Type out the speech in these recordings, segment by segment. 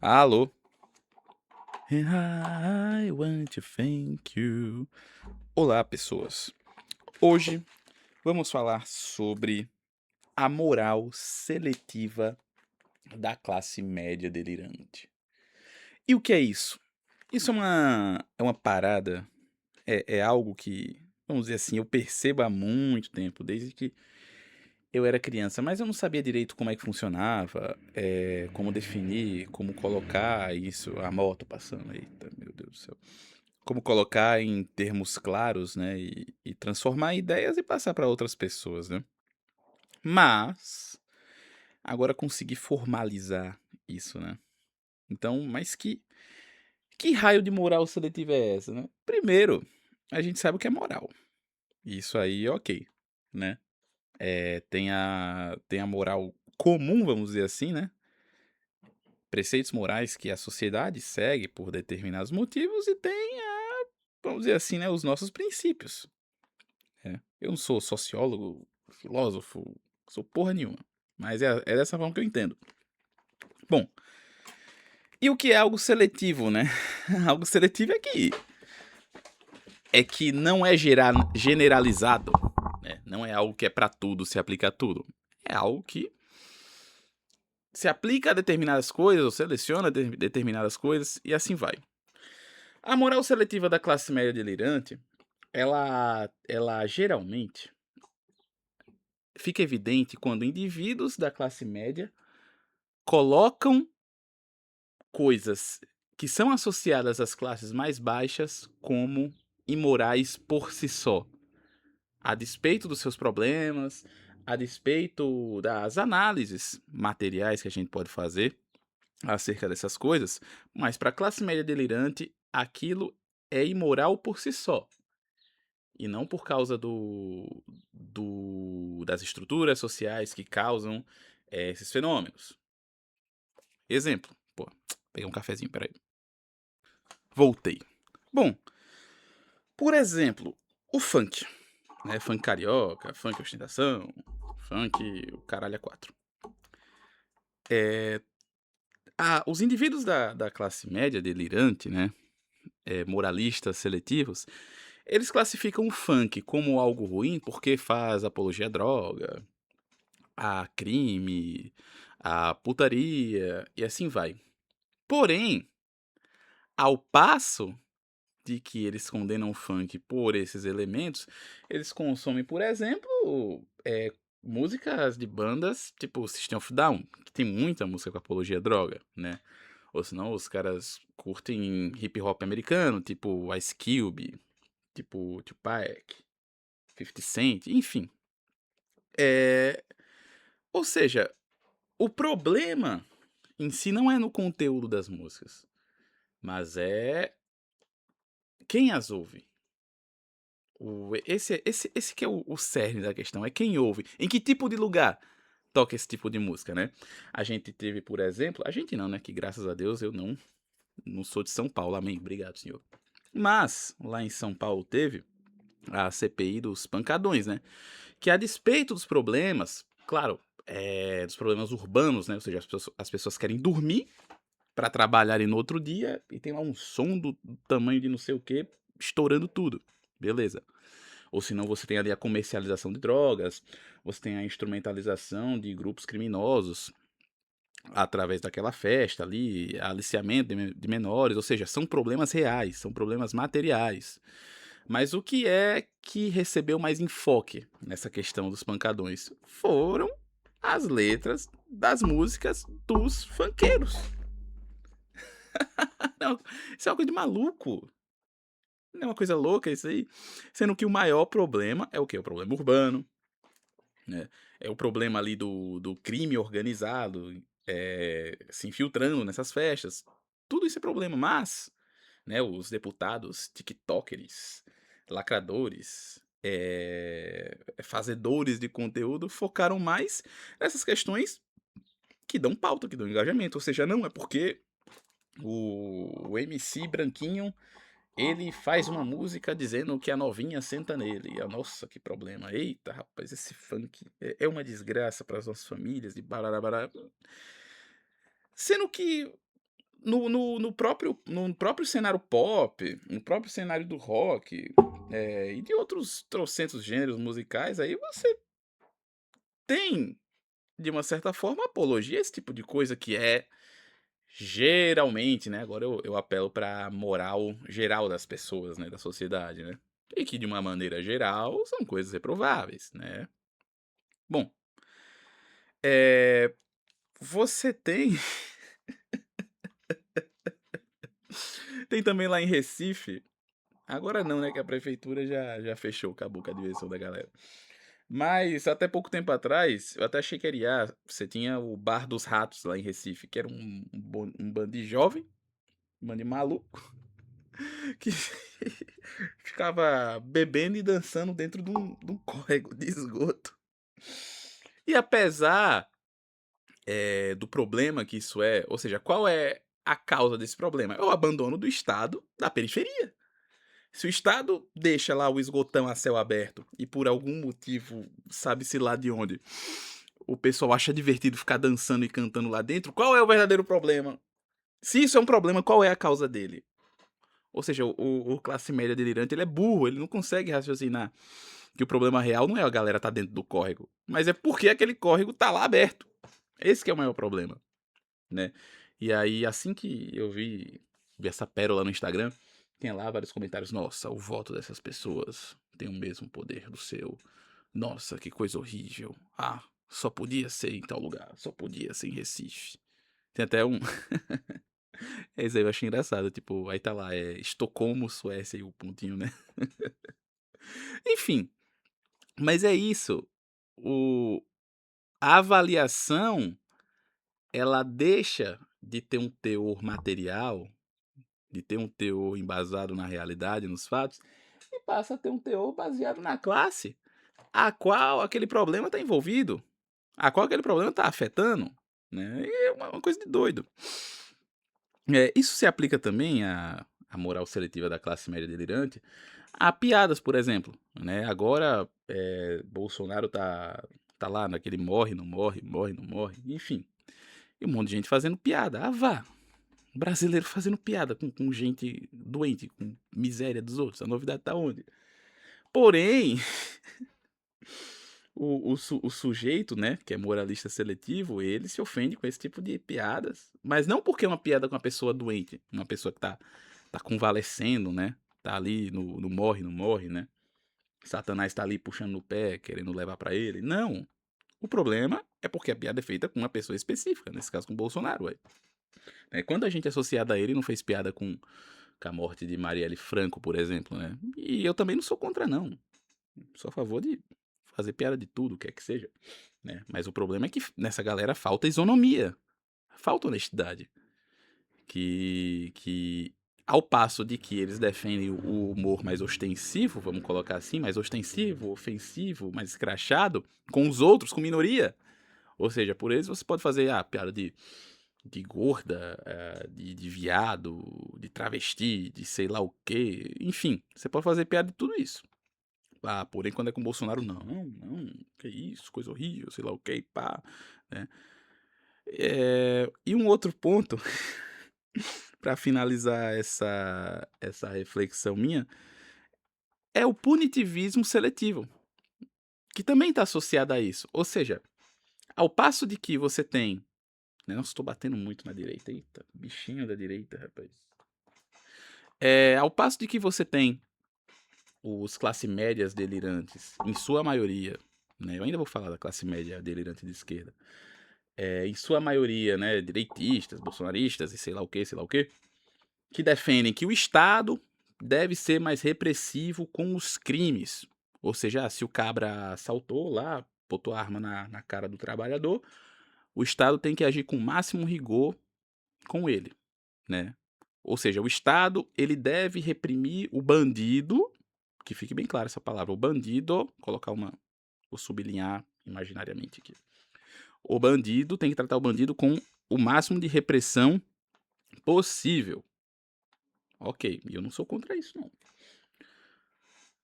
Alô? And I want to thank you. Olá, pessoas. Hoje vamos falar sobre a moral seletiva da classe média delirante. E o que é isso? Isso é uma parada, é algo que, vamos dizer assim, eu percebo há muito tempo, desde que eu era criança, mas eu não sabia direito como é que funcionava, como definir, como colocar isso. A moto passando, eita, meu Deus do céu. Como colocar em termos claros, né, e transformar em ideias e passar para outras pessoas, né. Mas, agora consegui formalizar isso, né. Então, mas que raio de moral seletiva é essa, né? Primeiro, a gente sabe o que é moral, isso aí ok, né. Tem a moral comum, vamos dizer assim, né, preceitos morais que a sociedade segue por determinados motivos e tem vamos dizer assim, né, os nossos princípios. Eu não sou sociólogo, filósofo, sou porra nenhuma, mas é dessa forma que eu entendo. Bom, e o que é algo seletivo, né? Algo seletivo é que não é generalizado, né, não é algo que é pra tudo, se aplica a tudo. É algo que se aplica a determinadas coisas ou seleciona determinadas coisas e assim vai. A moral seletiva da classe média delirante, ela geralmente fica evidente quando indivíduos da classe média colocam coisas que são associadas às classes mais baixas como imorais por si só, a despeito dos seus problemas, a despeito das análises materiais que a gente pode fazer acerca dessas coisas, mas para a classe média delirante aquilo é imoral por si só, e não por causa das estruturas sociais que causam esses fenômenos. Exemplo, pô, pegar um cafezinho, peraí. Voltei. Bom, por exemplo, o funk, né? Funk carioca, funk ostentação, funk o caralho a quatro. Os indivíduos da classe média delirante, né? Moralistas seletivos, eles classificam o funk como algo ruim porque faz apologia à droga, a crime, a putaria e assim vai. Porém, ao passo de que eles condenam o funk por esses elementos, eles consomem, por exemplo, músicas de bandas tipo System of a Down, que tem muita música com apologia à droga, né. Ou senão os caras curtem hip hop americano, tipo Ice Cube, tipo Tupac, 50 Cent, enfim. Eh, ou seja, o problema em si não é no conteúdo das músicas, mas é quem as ouve. Esse que é o cerne da questão, é quem ouve. Em que tipo de lugar toca esse tipo de música, né. A gente teve, por exemplo, a gente não, né, que graças a Deus eu não sou de São Paulo, amém, obrigado senhor. Mas, lá em São Paulo teve a CPI dos pancadões, né, que a despeito dos problemas, claro, dos problemas urbanos, né, ou seja, as pessoas querem dormir pra trabalharem no outro dia e tem lá um som do tamanho de não sei o quê, estourando tudo, beleza. Ou senão você tem ali a comercialização de drogas, você tem a instrumentalização de grupos criminosos através daquela festa ali, aliciamento de menores, ou seja, são problemas reais, são problemas materiais. Mas o que é que recebeu mais enfoque nessa questão dos pancadões? Foram as letras das músicas dos funkeiros. Não, isso é uma coisa de maluco. Não é uma coisa louca isso aí? Sendo que o maior problema é o quê? O problema urbano, né, é o problema ali do crime organizado, se infiltrando nessas festas. Tudo isso é problema, mas, né, os deputados tiktokers, lacradores, fazedores de conteúdo focaram mais nessas questões que dão pauta, que dão engajamento, ou seja, não é porque o MC branquinho ele faz uma música dizendo que a novinha senta nele. Nossa, que problema. Eita, rapaz, esse funk é uma desgraça para as nossas famílias e barará. Sendo que no próprio cenário pop, no próprio cenário do rock, e de outros trocentos gêneros musicais, aí você tem, de uma certa forma, apologia a esse tipo de coisa que é geralmente, né, agora eu apelo pra moral geral das pessoas, né, da sociedade, né, e que de uma maneira geral são coisas reprováveis, né. Bom, eh, você tem tem também lá em Recife, agora não, né, que a prefeitura já fechou, acabou com a diversão da galera. Mas até pouco tempo atrás, eu até achei que era IA, você tinha o Bar dos Ratos lá em Recife, que era um bando de jovem, um bando de maluco, que ficava bebendo e dançando dentro de um córrego de esgoto. E apesar, do problema que isso é, ou seja, qual é a causa desse problema? É o abandono do Estado da periferia. Se o Estado deixa lá o esgotão a céu aberto e por algum motivo, sabe-se lá de onde, o pessoal acha divertido ficar dançando e cantando lá dentro, qual é o verdadeiro problema? Se isso é um problema, qual é a causa dele? Ou seja, o classe média delirante, ele é burro, ele não consegue raciocinar que o problema real não é a galera tá dentro do córrego, mas é porque aquele córrego tá lá aberto. Esse que é o maior problema, né. E aí, assim que eu vi essa pérola no Instagram, tinha lá vários comentários: "Nossa, o voto dessas pessoas tem o mesmo poder do seu. Nossa, que coisa horrível. Ah, só podia ser em tal lugar, só podia ser em Recife". Tem até um esse aí eu achei engraçado, tipo, aí tá lá, Estocolmo, Suécia e o pontinho, né. Enfim, mas é isso, o a avaliação, ela deixa de ter um teor material, de ter um teor embasado na realidade, nos fatos, e passa a ter um teor baseado na classe, a qual aquele problema está envolvido, a qual aquele problema está afetando, né, e é uma coisa de doido. Isso se aplica também à moral seletiva da classe média delirante, a piadas, por exemplo, né, agora, Bolsonaro tá lá naquele morre, não morre, morre, não morre, enfim, e um monte de gente fazendo piada, vá, brasileiro fazendo piada com gente doente, com miséria dos outros, a novidade tá onde? Porém, o sujeito, né, que é moralista seletivo, ele se ofende com esse tipo de piadas, mas não porque é uma piada com uma pessoa doente, uma pessoa que tá convalescendo, né, tá ali no morre, não morre, né, Satanás tá ali puxando no pé, querendo levar pra ele, não. O problema é porque a piada é feita com uma pessoa específica, nesse caso com o Bolsonaro, ué. Quando a gente é associado a ele, não fez piada com a morte de Marielle Franco, por exemplo, né, e eu também não sou contra não, sou a favor de fazer piada de tudo, quer que seja, né, mas o problema é que nessa galera falta isonomia, falta honestidade, que ao passo de que eles defendem o humor mais ostensivo, vamos colocar assim, mais ostensivo, ofensivo, mais escrachado, com os outros, com minoria, ou seja, por eles você pode fazer, piada de gorda, de viado, de travesti, de sei lá o quê, enfim, você pode fazer piada de tudo isso. Porém quando é com o Bolsonaro, não, não, que isso, coisa horrível, sei lá o quê e pá, né. E um outro ponto, para finalizar essa reflexão minha, é o punitivismo seletivo, que também está associado a isso. Ou seja, ao passo de que você tem, né, nossa, estou batendo muito na direita, eita, bichinho da direita, rapaz. Ao passo de que você tem os classe médias delirantes, em sua maioria, né, eu ainda vou falar da classe média delirante de esquerda, em sua maioria, né, direitistas, bolsonaristas e sei lá o que defendem que o Estado deve ser mais repressivo com os crimes. Ou seja, se o cabra assaltou lá, botou a arma na cara do trabalhador, o Estado tem que agir com o máximo rigor com ele, né. Ou seja, o Estado, ele deve reprimir o bandido, que fique bem clara essa palavra, o bandido, colocar vou sublinhar imaginariamente aqui. O bandido tem que tratar o bandido com o máximo de repressão possível. Ok, eu não sou contra isso não.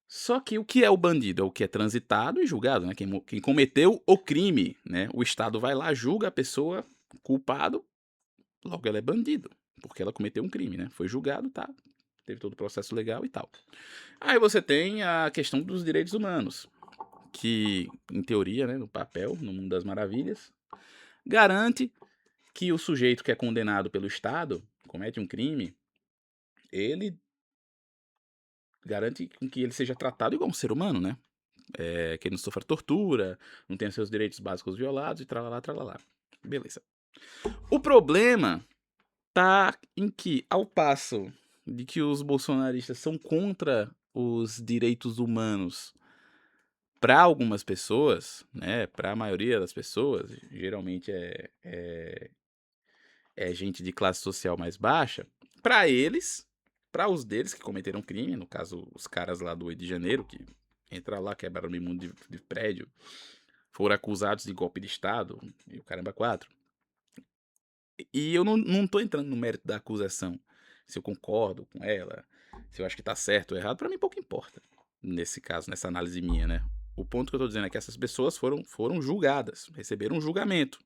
Só que o que é o bandido? É o que é transitado e julgado, né, quem cometeu o crime, né. O Estado vai lá, julga a pessoa, culpado, logo ela é bandido, porque ela cometeu um crime, né? Foi julgado, tá? Teve todo o processo legal e tal. Aí você tem a questão dos direitos humanos, que, em teoria, né, no papel, no mundo das maravilhas, garante que o sujeito que é condenado pelo Estado, comete um crime, ele garante com que ele seja tratado igual um ser humano, né? Que ele não sofra tortura, não tenha seus direitos básicos violados e tralalá, tralalá. Beleza. O problema tá em que, ao passo de que os bolsonaristas são contra os direitos humanos para algumas pessoas, né, para a maioria das pessoas, geralmente é gente de classe social mais baixa, para eles, para os deles que cometeram crime, no caso os caras lá do Rio de Janeiro, que entraram lá, quebraram o mundo de prédio, foram acusados de golpe de Estado, e o caramba quatro. E eu não tô entrando no mérito da acusação, se eu concordo com ela, se eu acho que tá certo ou errado, para mim pouco importa, nesse caso, nessa análise minha, né. O ponto que eu tô dizendo é que essas pessoas foram julgadas, receberam um julgamento,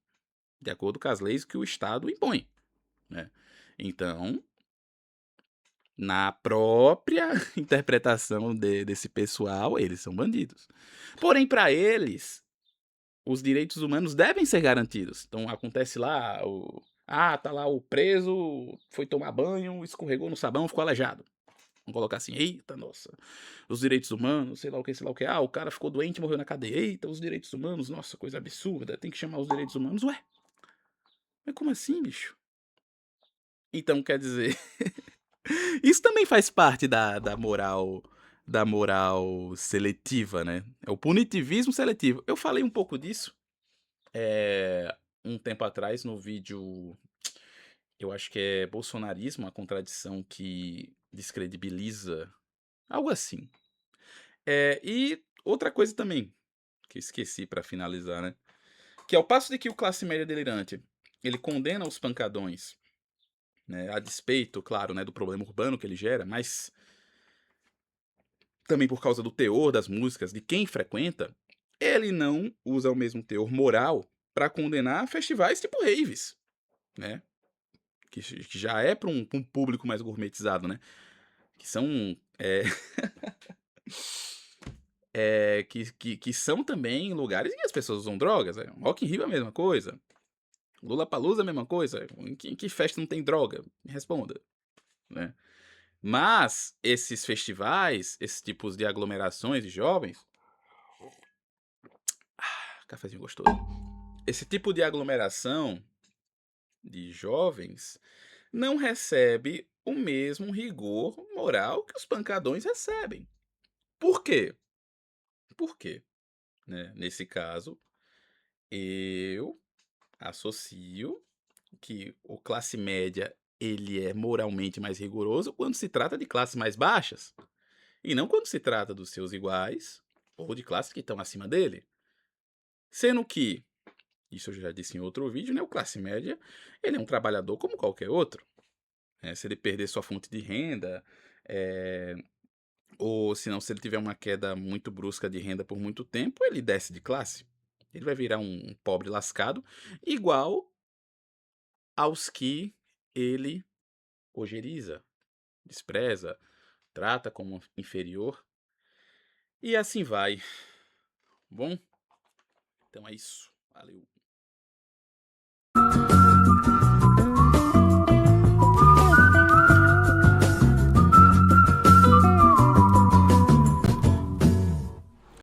de acordo com as leis que o Estado impõe, né. Então, na própria interpretação desse pessoal, eles são bandidos. Porém, para eles, os direitos humanos devem ser garantidos. Então acontece lá, tá lá o preso, foi tomar banho, escorregou no sabão, ficou aleijado. Vamos colocar assim, eita, nossa, os direitos humanos, sei lá o que, sei lá o que. Ah, o cara ficou doente e morreu na cadeia. Eita, os direitos humanos, nossa, coisa absurda, tem que chamar os direitos humanos. Ué, mas como assim, bicho? Então, quer dizer, isso também faz parte da moral seletiva, né? É o punitivismo seletivo. Eu falei um pouco disso um tempo atrás no vídeo, eu acho que é Bolsonarismo, a contradição que descredibiliza, algo assim. E outra coisa também, que eu esqueci pra finalizar, né? Que ao passo de que o classe média delirante, ele condena os pancadões, né, a despeito, claro, né, do problema urbano que ele gera, mas também por causa do teor das músicas, de quem frequenta, ele não usa o mesmo teor moral pra condenar festivais tipo raves, né? Que já é para um público mais gourmetizado, né? Que são. Que são também lugares em que as pessoas usam drogas. Rock in Rio é a mesma coisa. Lollapalooza é a mesma coisa. Em que festa não tem droga? Me responda, né? Mas esses festivais, esses tipos de aglomerações de jovens. Cafezinho gostoso. Esse tipo de aglomeração de jovens não recebe o mesmo rigor moral que os pancadões recebem. Por quê? Por quê? Né? Nesse caso, eu associo que o classe média ele é moralmente mais rigoroso quando se trata de classes mais baixas, e não quando se trata dos seus iguais ou de classes que estão acima dele. Sendo que, isso eu já disse em outro vídeo, né, o classe média ele é um trabalhador como qualquer outro. Né? Se ele perder sua fonte de renda, é, ou se não, se ele tiver uma queda muito brusca de renda por muito tempo, ele desce de classe. Ele vai virar um pobre lascado, igual aos que ele ojeriza, despreza, trata como inferior, e assim vai. Bom, então é isso. Valeu.